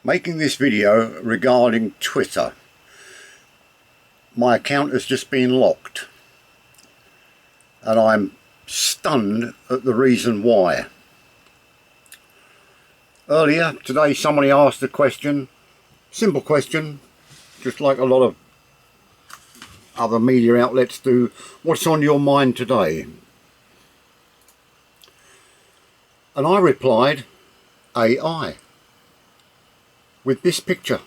Making this video regarding Twitter. My account has just been locked and I'm stunned at the reason why. Earlier today somebody asked a question, simple question, just like a lot of other media outlets do: what's on your mind today? And I replied, AI, with this picture.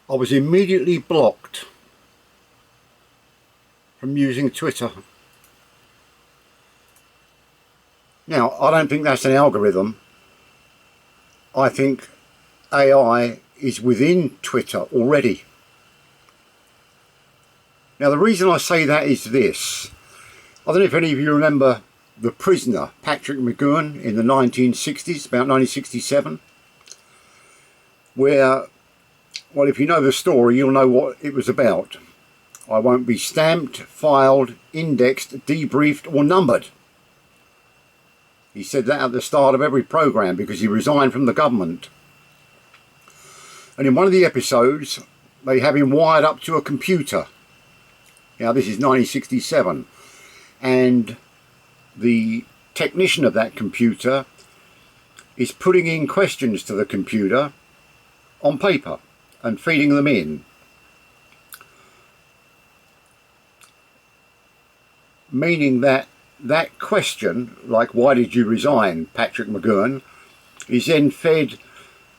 I was immediately blocked from using Twitter. Now, I don't think that's an algorithm. I think AI is within Twitter already. Now, the reason I say that is this. I don't know if any of you remember The Prisoner, Patrick McGoohan, in the 1960s, about 1967, where, well, if you know the story, you'll know what it was about. I won't be stamped, filed, indexed, debriefed or numbered. He said that at the start of every program because he resigned from the government. And in one of the episodes, they have him wired up to a computer. Now, this is 1967. And the technician of that computer is putting in questions to the computer on paper and feeding them in, meaning that that question, like why did you resign, Patrick McGoohan, is then fed,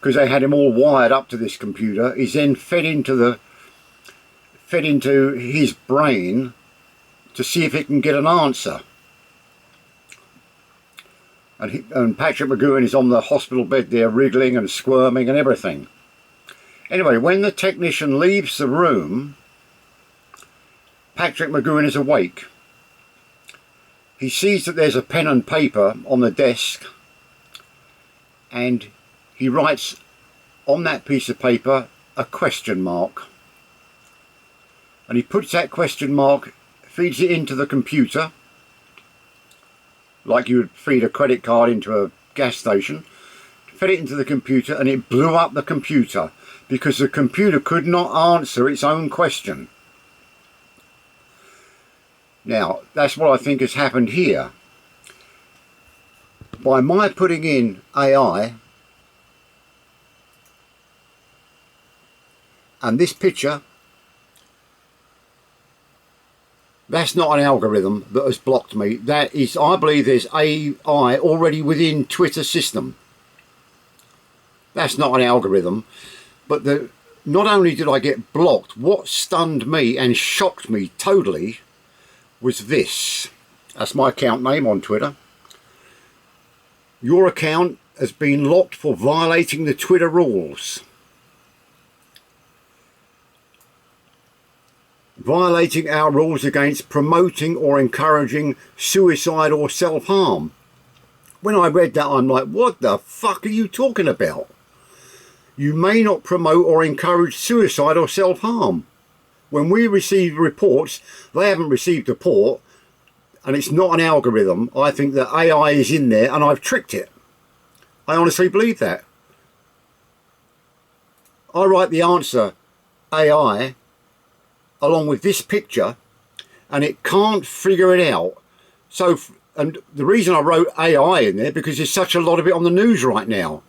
because they had him all wired up to this computer, is then fed into his brain to see if it can get an answer. And Patrick McGoohan is on the hospital bed there, wriggling and squirming and everything. Anyway, when the technician leaves the room, Patrick McGoohan is awake. He sees that there's a pen and paper on the desk, and he writes on that piece of paper a question mark. And he puts that question mark, feeds it into the computer, like you would feed a credit card into a gas station, fed it into the computer, and it blew up the computer because the computer could not answer its own question. Now, that's what I think has happened here. By my putting in AI and this picture, that's not an algorithm that has blocked me. That is, I believe there's AI already within Twitter system. That's not an algorithm. But not only did I get blocked, what stunned me and shocked me totally was this. That's my account name on Twitter. Your account has been locked for violating the Twitter rules. Violating our rules against promoting or encouraging suicide or self-harm. When I read that, I'm like, what the fuck are you talking about? You may not promote or encourage suicide or self-harm. When we receive reports, they haven't received a report, and it's not an algorithm. I think that AI is in there and I've tricked it. I honestly believe that. I write the answer AI along with this picture and it can't figure it out. So, and the reason I wrote AI in there, because there's such a lot of it on the news right now.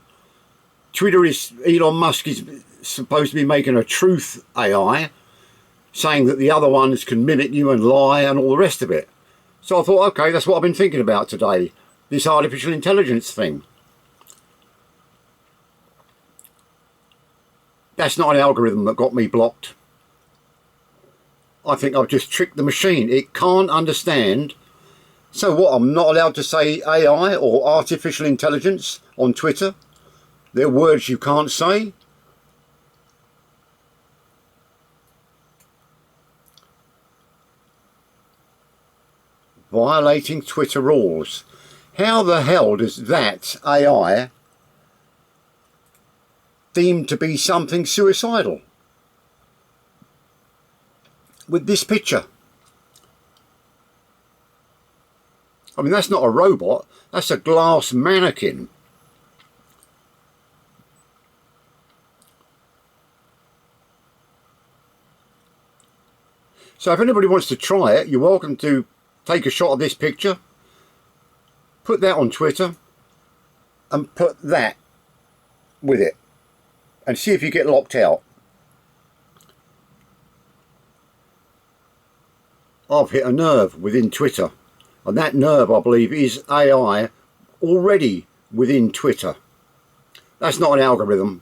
Twitter is, Elon Musk is supposed to be making a truth AI, saying that the other ones can mimic you and lie and all the rest of it. So I thought, okay, that's what I've been thinking about today, this artificial intelligence thing. That's not an algorithm that got me blocked. I think I've just tricked the machine. It can't understand. So what, I'm not allowed to say AI or artificial intelligence on Twitter? They're words you can't say. Violating Twitter rules. How the hell does that AI deem to be something suicidal? with this picture. I mean, that's not a robot, that's a glass mannequin. So if anybody wants to try it, you're welcome to take a shot of this picture, put that on Twitter, and put that with it, and see if you get locked out. I've hit a nerve within Twitter, and that nerve, I believe, is AI already within Twitter. That's not an algorithm.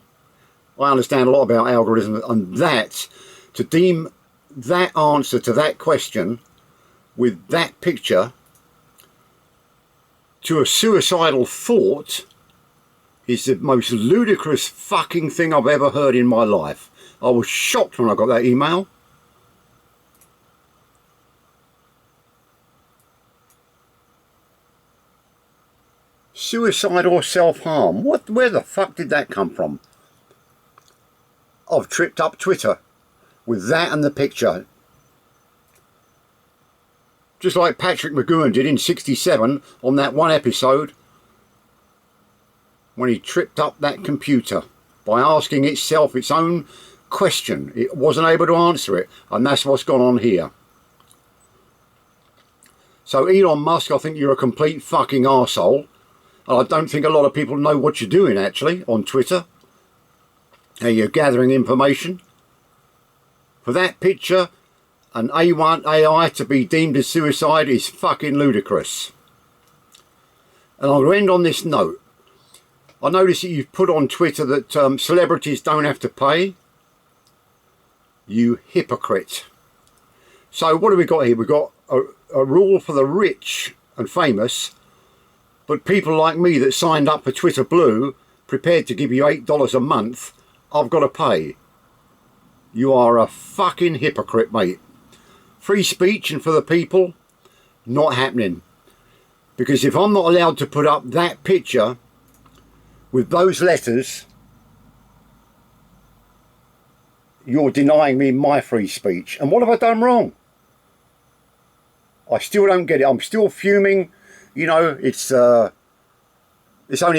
I understand a lot about algorithms, and that, to deem that answer to that question with that picture to a suicidal thought is the most ludicrous fucking thing I've ever heard in my life. I was shocked when I got that email. Suicide or self-harm? What? Where the fuck did that come from? I've tripped up Twitter with that and the picture. Just like Patrick McGoohan did in '67 on that one episode when he tripped up that computer by asking itself its own question. It wasn't able to answer it, and that's what's gone on here. So Elon Musk, I think you're a complete fucking arsehole. And I don't think a lot of people know what you're doing actually on Twitter. How you're gathering information. For that picture, an A1 AI to be deemed as suicide is fucking ludicrous. And I'll end on this note. I noticed that you've put on Twitter that celebrities don't have to pay. You hypocrite. So what have we got here? We've got a rule for the rich and famous, but people like me that signed up for Twitter Blue, prepared to give you $8 a month, I've got to pay. You are a fucking hypocrite, mate. Free speech and for the people, not happening. Because if I'm not allowed to put up that picture with those letters, you're denying me my free speech. And what have I done wrong? I still don't get it. I'm still fuming. You know, it's only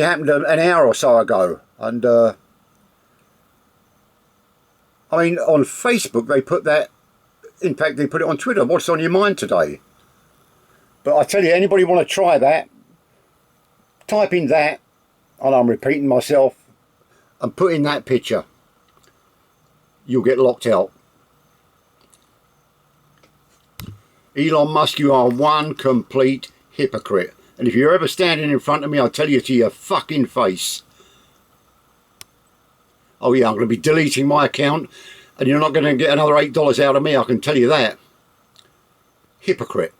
happened an hour or so ago. And I mean, on Facebook they put that, in fact they put it on Twitter, what's on your mind today? But I tell you, anybody want to try that, type in that, and I'm repeating myself, and put in that picture. You'll get locked out. Elon Musk, you are one complete hypocrite. And if you're ever standing in front of me, I'll tell you to your fucking face. Oh yeah, I'm going to be deleting my account, and you're not going to get another $8 out of me, I can tell you that. Hypocrite.